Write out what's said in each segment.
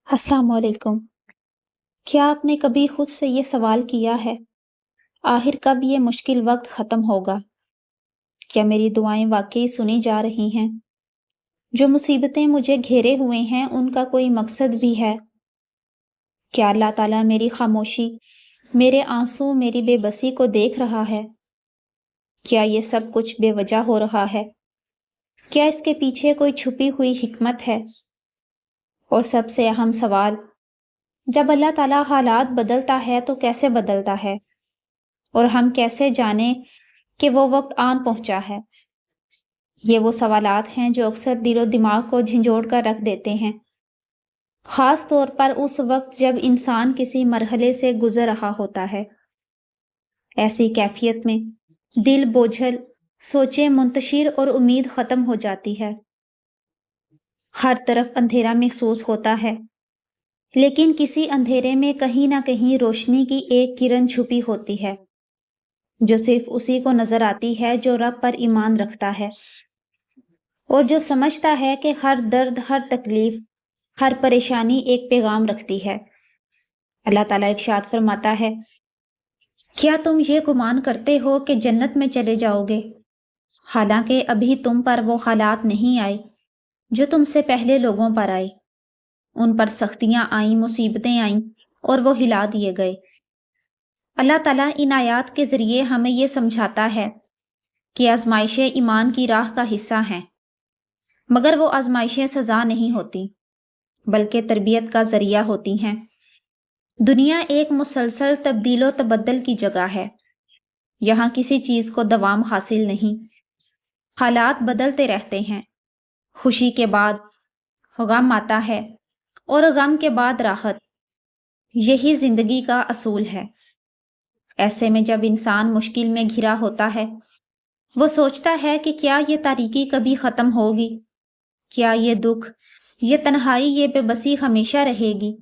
السلام علیکم۔ کیا آپ نے کبھی خود سے یہ سوال کیا ہے، آخر کب یہ مشکل وقت ختم ہوگا؟ کیا میری دعائیں واقعی سنی جا رہی ہیں؟ جو مصیبتیں مجھے گھیرے ہوئے ہیں ان کا کوئی مقصد بھی ہے؟ کیا اللہ تعالیٰ میری خاموشی، میرے آنسو، میری بے بسی کو دیکھ رہا ہے؟ کیا یہ سب کچھ بے وجہ ہو رہا ہے؟ کیا اس کے پیچھے کوئی چھپی ہوئی حکمت ہے؟ اور سب سے اہم سوال، جب اللہ تعالیٰ حالات بدلتا ہے تو کیسے بدلتا ہے؟ اور ہم کیسے جانیں کہ وہ وقت آن پہنچا ہے؟ یہ وہ سوالات ہیں جو اکثر دل و دماغ کو جھنجھوڑ کر رکھ دیتے ہیں، خاص طور پر اس وقت جب انسان کسی مرحلے سے گزر رہا ہوتا ہے۔ ایسی کیفیت میں دل بوجھل، سوچیں منتشر اور امید ختم ہو جاتی ہے۔ ہر طرف اندھیرا محسوس ہوتا ہے، لیکن کسی اندھیرے میں کہیں نہ کہیں روشنی کی ایک کرن چھپی ہوتی ہے، جو صرف اسی کو نظر آتی ہے جو رب پر ایمان رکھتا ہے، اور جو سمجھتا ہے کہ ہر درد، ہر تکلیف، ہر پریشانی ایک پیغام رکھتی ہے۔ اللہ تعالیٰ ارشاد فرماتا ہے، کیا تم یہ گمان کرتے ہو کہ جنت میں چلے جاؤ گے، حالانکہ ابھی تم پر وہ حالات نہیں آئے جو تم سے پہلے لوگوں پر آئے۔ ان پر سختیاں آئیں، مصیبتیں آئیں اور وہ ہلا دیے گئے۔ اللہ تعالیٰ ان آیات کے ذریعے ہمیں یہ سمجھاتا ہے کہ آزمائشیں ایمان کی راہ کا حصہ ہیں، مگر وہ آزمائشیں سزا نہیں ہوتی بلکہ تربیت کا ذریعہ ہوتی ہیں۔ دنیا ایک مسلسل تبدیل و تبدل کی جگہ ہے، یہاں کسی چیز کو دوام حاصل نہیں، حالات بدلتے رہتے ہیں۔ خوشی کے بعد غم آتا ہے اور غم کے بعد راحت، یہی زندگی کا اصول ہے۔ ایسے میں جب انسان مشکل میں گھرا ہوتا ہے، وہ سوچتا ہے کہ کیا یہ تاریکی کبھی ختم ہوگی؟ کیا یہ دکھ، یہ تنہائی، یہ بے بسی ہمیشہ رہے گی؟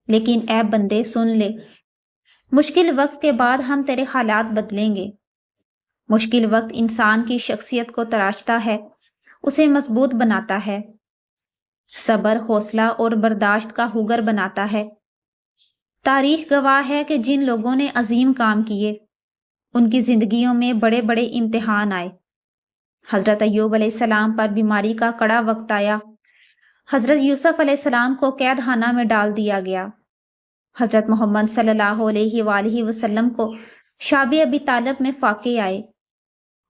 لیکن اے بندے سن لے، مشکل وقت کے بعد ہم تیرے حالات بدلیں گے۔ مشکل وقت انسان کی شخصیت کو تراشتا ہے، اسے مضبوط بناتا ہے، صبر، حوصلہ اور برداشت کا ہگر بناتا ہے۔ تاریخ گواہ ہے کہ جن لوگوں نے عظیم کام کیے، ان کی زندگیوں میں بڑے بڑے امتحان آئے۔ حضرت ایوب علیہ السلام پر بیماری کا کڑا وقت آیا، حضرت یوسف علیہ السلام کو قید خانہ میں ڈال دیا گیا، حضرت محمد صلی اللہ علیہ وآلہ وسلم کو شاب ابی طالب میں فاقے آئے۔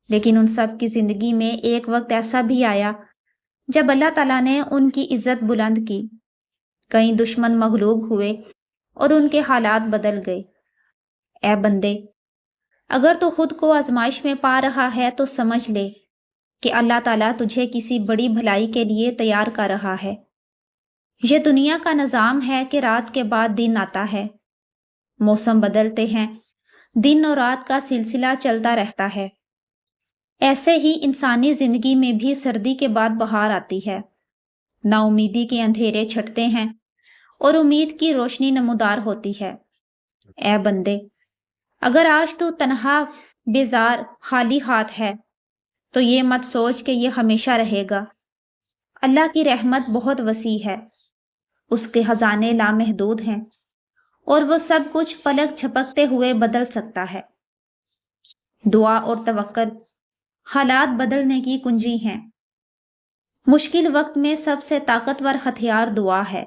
لیکن ان سب کی زندگی میں ایک وقت ایسا بھی آیا جب اللہ تعالیٰ نے ان کی عزت بلند کی، کئی دشمن مغلوب ہوئے اور ان کے حالات بدل گئے۔ اے بندے، اگر تو خود کو آزمائش میں پا رہا ہے تو سمجھ لے کہ اللہ تعالیٰ تجھے کسی بڑی بھلائی کے لیے تیار کر رہا ہے۔ یہ دنیا کا نظام ہے کہ رات کے بعد دن آتا ہے، موسم بدلتے ہیں، دن اور رات کا سلسلہ چلتا رہتا ہے۔ ایسے ہی انسانی زندگی میں بھی سردی کے بعد بہار آتی ہے، نا امیدی کے اندھیرے چھٹتے ہیں اور امید کی روشنی نمودار ہوتی ہے۔ اے بندے، اگر آج تو تنہا، بیزار، خالی ہاتھ ہے تو یہ مت سوچ کہ یہ ہمیشہ رہے گا۔ اللہ کی رحمت بہت وسیع ہے، اس کے خزانے لامحدود ہیں، اور وہ سب کچھ پلک جھپکتے ہوئے بدل سکتا ہے۔ دعا اور توکل حالات بدلنے کی کنجی ہیں۔ مشکل وقت میں سب سے طاقتور ہتھیار دعا ہے۔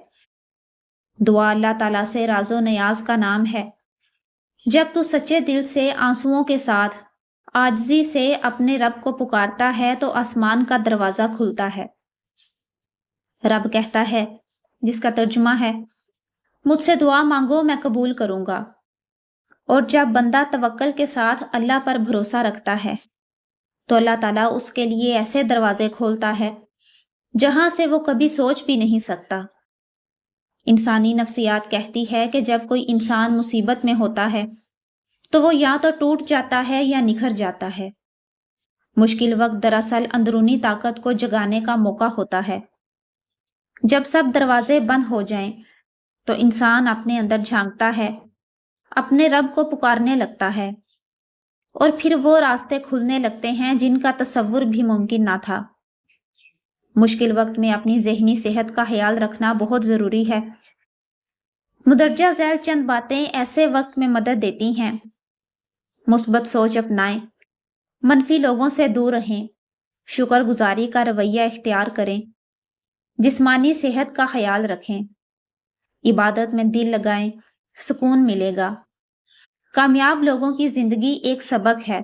دعا اللہ تعالیٰ سے راز و نیاز کا نام ہے۔ جب تو سچے دل سے، آنسوؤں کے ساتھ، عاجزی سے اپنے رب کو پکارتا ہے تو آسمان کا دروازہ کھلتا ہے۔ رب کہتا ہے، جس کا ترجمہ ہے، مجھ سے دعا مانگو میں قبول کروں گا۔ اور جب بندہ توکل کے ساتھ اللہ پر بھروسہ رکھتا ہے تو اللہ تعالیٰ اس کے لیے ایسے دروازے کھولتا ہے جہاں سے وہ کبھی سوچ بھی نہیں سکتا۔ انسانی نفسیات کہتی ہے کہ جب کوئی انسان مصیبت میں ہوتا ہے تو وہ یا تو ٹوٹ جاتا ہے یا نکھر جاتا ہے۔ مشکل وقت دراصل اندرونی طاقت کو جگانے کا موقع ہوتا ہے۔ جب سب دروازے بند ہو جائیں تو انسان اپنے اندر جھانکتا ہے، اپنے رب کو پکارنے لگتا ہے، اور پھر وہ راستے کھلنے لگتے ہیں جن کا تصور بھی ممکن نہ تھا۔ مشکل وقت میں اپنی ذہنی صحت کا خیال رکھنا بہت ضروری ہے، مدرجہ ذیل چند باتیں ایسے وقت میں مدد دیتی ہیں۔ مثبت سوچ اپنائیں، منفی لوگوں سے دور رہیں، شکر گزاری کا رویہ اختیار کریں، جسمانی صحت کا خیال رکھیں، عبادت میں دل لگائیں، سکون ملے گا۔ کامیاب لوگوں کی زندگی ایک سبق ہے۔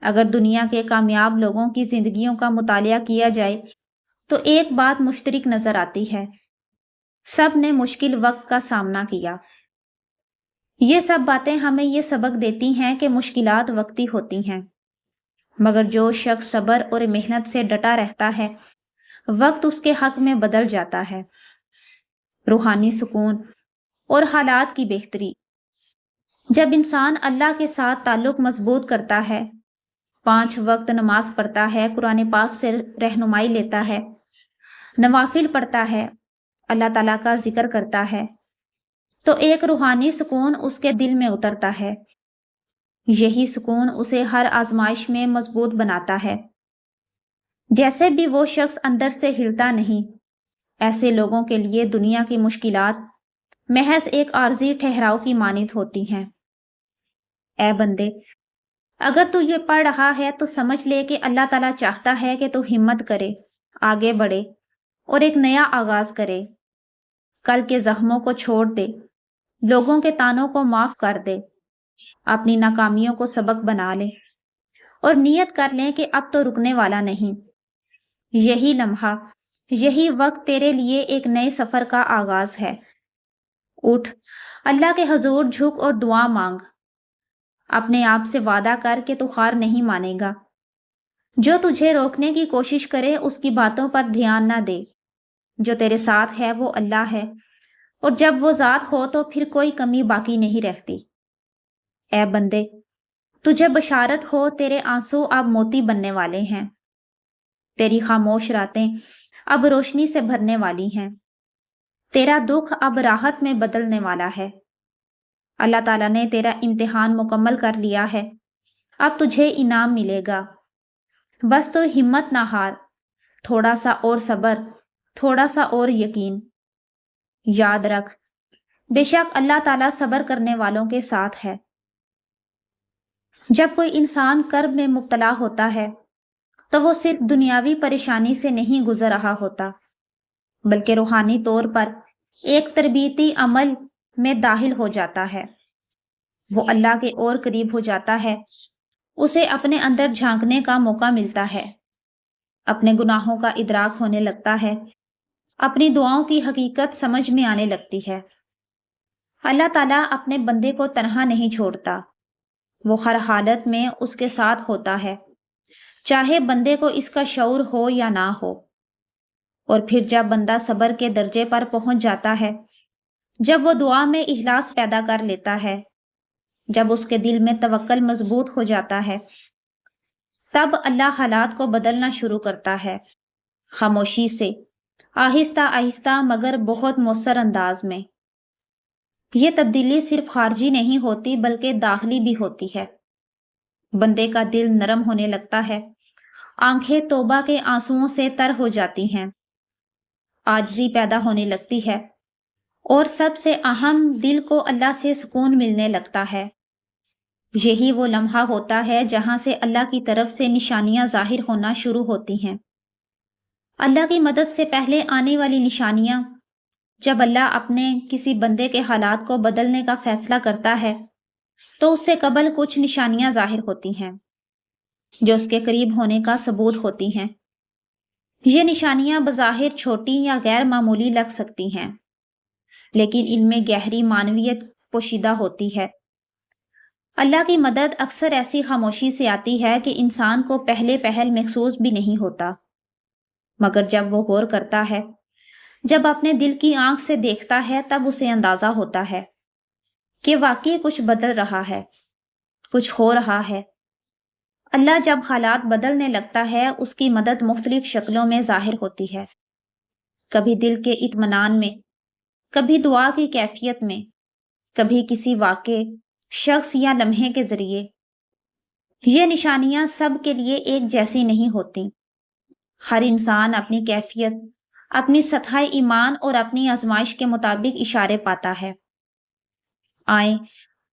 اگر دنیا کے کامیاب لوگوں کی زندگیوں کا مطالعہ کیا جائے تو ایک بات مشترک نظر آتی ہے، سب نے مشکل وقت کا سامنا کیا۔ یہ سب باتیں ہمیں یہ سبق دیتی ہیں کہ مشکلات وقتی ہوتی ہیں، مگر جو شخص صبر اور محنت سے ڈٹا رہتا ہے، وقت اس کے حق میں بدل جاتا ہے۔ روحانی سکون اور حالات کی بہتری۔ جب انسان اللہ کے ساتھ تعلق مضبوط کرتا ہے، 5 وقت نماز پڑھتا ہے، قرآن پاک سے رہنمائی لیتا ہے، نوافل پڑھتا ہے، اللہ تعالیٰ کا ذکر کرتا ہے، تو ایک روحانی سکون اس کے دل میں اترتا ہے۔ یہی سکون اسے ہر آزمائش میں مضبوط بناتا ہے۔ جیسے بھی وہ شخص اندر سے ہلتا نہیں، ایسے لوگوں کے لیے دنیا کی مشکلات محض ایک عارضی ٹھہراؤ کی مانند ہوتی ہیں۔ اے بندے، اگر تو یہ پڑھ رہا ہے تو سمجھ لے کہ اللہ تعالیٰ چاہتا ہے کہ تو ہمت کرے، آگے بڑھے اور ایک نیا آغاز کرے۔ کل کے زخموں کو چھوڑ دے، لوگوں کے طعنوں کو معاف کر دے، اپنی ناکامیوں کو سبق بنا لے اور نیت کر لیں کہ اب تو رکنے والا نہیں۔ یہی لمحہ، یہی وقت تیرے لیے ایک نئے سفر کا آغاز ہے۔ اٹھ، اللہ کے حضور جھک اور دعا مانگ۔ اپنے آپ سے وعدہ کر کہ تو ہار نہیں مانے گا۔ جو تجھے روکنے کی کوشش کرے اس کی باتوں پر دھیان نہ دے۔ جو تیرے ساتھ ہے وہ اللہ ہے، اور جب وہ ذات ہو تو پھر کوئی کمی باقی نہیں رہتی۔ اے بندے، تجھے بشارت ہو، تیرے آنسو اب موتی بننے والے ہیں، تیری خاموش راتیں اب روشنی سے بھرنے والی ہیں، تیرا دکھ اب راحت میں بدلنے والا ہے۔ اللہ تعالیٰ نے تیرا امتحان مکمل کر لیا ہے، اب تجھے انعام ملے گا۔ بس تو ہمت نہ ہار، تھوڑا سا اور صبر، تھوڑا سا اور یقین۔ یاد رکھ، بے شک اللہ تعالیٰ صبر کرنے والوں کے ساتھ ہے۔ جب کوئی انسان کرب میں مبتلا ہوتا ہے تو وہ صرف دنیاوی پریشانی سے نہیں گزر رہا ہوتا، بلکہ روحانی طور پر ایک تربیتی عمل میں داخل ہو جاتا ہے۔ وہ اللہ کے اور قریب ہو جاتا ہے، اسے اپنے اندر جھانکنے کا موقع ملتا ہے، اپنے گناہوں کا ادراک ہونے لگتا ہے، اپنی دعاؤں کی حقیقت سمجھ میں آنے لگتی ہے۔ اللہ تعالیٰ اپنے بندے کو تنہا نہیں چھوڑتا، وہ ہر حالت میں اس کے ساتھ ہوتا ہے، چاہے بندے کو اس کا شعور ہو یا نہ ہو۔ اور پھر جب بندہ صبر کے درجے پر پہنچ جاتا ہے، جب وہ دعا میں اخلاص پیدا کر لیتا ہے، جب اس کے دل میں توکل مضبوط ہو جاتا ہے، تب اللہ حالات کو بدلنا شروع کرتا ہے، خاموشی سے، آہستہ آہستہ مگر بہت مؤثر انداز میں۔ یہ تبدیلی صرف خارجی نہیں ہوتی بلکہ داخلی بھی ہوتی ہے۔ بندے کا دل نرم ہونے لگتا ہے، آنکھیں توبہ کے آنسوؤں سے تر ہو جاتی ہیں، عاجزی پیدا ہونے لگتی ہے، اور سب سے اہم، دل کو اللہ سے سکون ملنے لگتا ہے۔ یہی وہ لمحہ ہوتا ہے جہاں سے اللہ کی طرف سے نشانیاں ظاہر ہونا شروع ہوتی ہیں۔ اللہ کی مدد سے پہلے آنے والی نشانیاں، جب اللہ اپنے کسی بندے کے حالات کو بدلنے کا فیصلہ کرتا ہے تو اس سے قبل کچھ نشانیاں ظاہر ہوتی ہیں جو اس کے قریب ہونے کا ثبوت ہوتی ہیں۔ یہ نشانیاں بظاہر چھوٹی یا غیر معمولی لگ سکتی ہیں، لیکن ان میں گہری معنویت پوشیدہ ہوتی ہے۔ اللہ کی مدد اکثر ایسی خاموشی سے آتی ہے کہ انسان کو پہلے پہل محسوس بھی نہیں ہوتا، مگر جب وہ غور کرتا ہے، جب اپنے دل کی آنکھ سے دیکھتا ہے، تب اسے اندازہ ہوتا ہے کہ واقعی کچھ بدل رہا ہے، کچھ ہو رہا ہے۔ اللہ جب حالات بدلنے لگتا ہے، اس کی مدد مختلف شکلوں میں ظاہر ہوتی ہے، کبھی دل کے اطمینان میں، کبھی دعا کی کیفیت میں، کبھی کسی واقعے، شخص یا لمحے کے ذریعے۔ یہ نشانیاں سب کے لیے ایک جیسی نہیں ہوتی، ہر انسان اپنی کیفیت، اپنی سطح ایمان اور اپنی آزمائش کے مطابق اشارے پاتا ہے۔ آئیں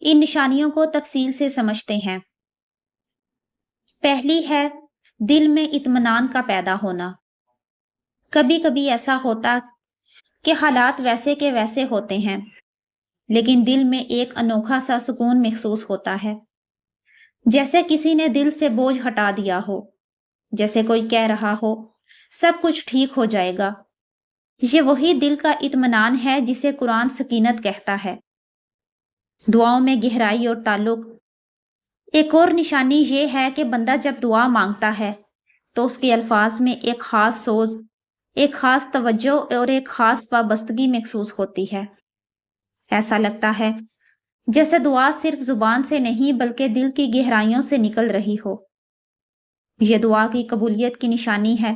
ان نشانیوں کو تفصیل سے سمجھتے ہیں۔ پہلی ہے دل میں اطمینان کا پیدا ہونا۔ کبھی کبھی ایسا ہوتا کہ حالات ویسے کے ویسے ہوتے ہیں، لیکن دل میں ایک انوکھا سا سکون محسوس ہوتا ہے، جیسے کسی نے دل سے بوجھ ہٹا دیا ہو، جیسے کوئی کہہ رہا ہو سب کچھ ٹھیک ہو جائے گا۔ یہ وہی دل کا اطمینان ہے جسے قرآن سکینت کہتا ہے۔ دعاؤں میں گہرائی اور تعلق۔ ایک اور نشانی یہ ہے کہ بندہ جب دعا مانگتا ہے تو اس کے الفاظ میں ایک خاص سوز، ایک خاص توجہ اور ایک خاص وابستگی محسوس ہوتی ہے۔ ایسا لگتا ہے جیسے دعا صرف زبان سے نہیں بلکہ دل کی گہرائیوں سے نکل رہی ہو۔ یہ دعا کی قبولیت کی نشانی ہے۔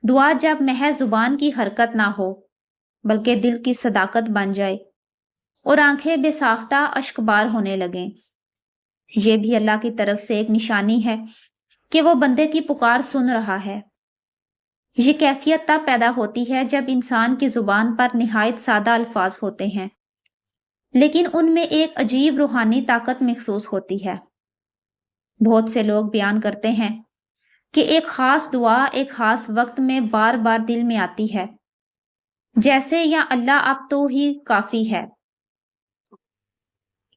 دعا جب محض زبان کی حرکت نہ ہو بلکہ دل کی صداقت بن جائے اور آنکھیں بے ساختہ اشک بار ہونے لگیں۔ یہ بھی اللہ کی طرف سے ایک نشانی ہے کہ وہ بندے کی پکار سن رہا ہے۔ یہ کیفیت تب پیدا ہوتی ہے جب انسان کی زبان پر نہایت سادہ الفاظ ہوتے ہیں، لیکن ان میں ایک عجیب روحانی طاقت محسوس ہوتی ہے۔ بہت سے لوگ بیان کرتے ہیں کہ ایک خاص دعا ایک خاص وقت میں بار بار دل میں آتی ہے، جیسے یا اللہ اب تو ہی کافی ہے۔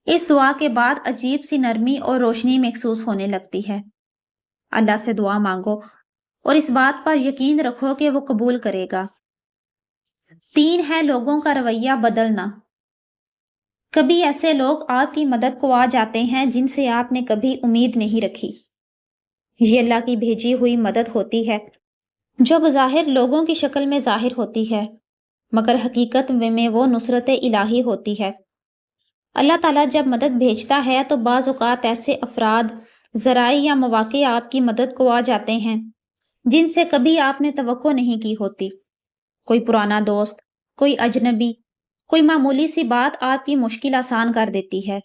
اس دعا کے بعد عجیب سی نرمی اور روشنی محسوس ہونے لگتی ہے۔ اللہ سے دعا مانگو اور اس بات پر یقین رکھو کہ وہ قبول کرے گا۔ 3 ہے لوگوں کا رویہ بدلنا۔ کبھی ایسے لوگ آپ کی مدد کو آ جاتے ہیں جن سے آپ نے کبھی امید نہیں رکھی۔ یہ اللہ کی بھیجی ہوئی مدد ہوتی ہے جو بظاہر لوگوں کی شکل میں ظاہر ہوتی ہے، مگر حقیقت میں وہ نصرت الہی ہوتی ہے۔ اللہ تعالیٰ جب مدد بھیجتا ہے تو بعض اوقات ایسے افراد، ذرائع یا مواقع آپ کی مدد کو آ جاتے ہیں جن سے کبھی آپ نے توقع نہیں کی ہوتی۔ کوئی پرانا دوست، کوئی اجنبی، کوئی معمولی سی بات آپ کی مشکل آسان کر دیتی ہے۔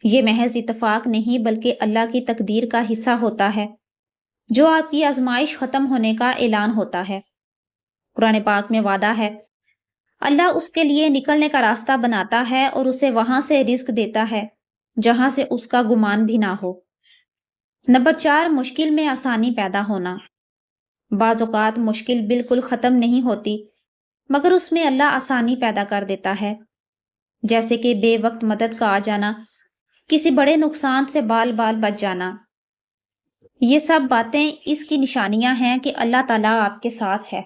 یہ محض اتفاق نہیں بلکہ اللہ کی تقدیر کا حصہ ہوتا ہے، جو آپ کی آزمائش ختم ہونے کا اعلان ہوتا ہے۔ قرآن پاک میں وعدہ ہے، اللہ اس کے لیے نکلنے کا راستہ بناتا ہے اور اسے وہاں سے رزق دیتا ہے جہاں سے اس کا گمان بھی نہ ہو۔ نمبر 4، مشکل میں آسانی پیدا ہونا۔ بعض اوقات مشکل بالکل ختم نہیں ہوتی مگر اس میں اللہ آسانی پیدا کر دیتا ہے، جیسے کہ بے وقت مدد کا آ جانا، کسی بڑے نقصان سے بال بچ جانا۔ یہ سب باتیں اس کی نشانیاں ہیں کہ اللہ تعالیٰ آپ کے ساتھ ہے۔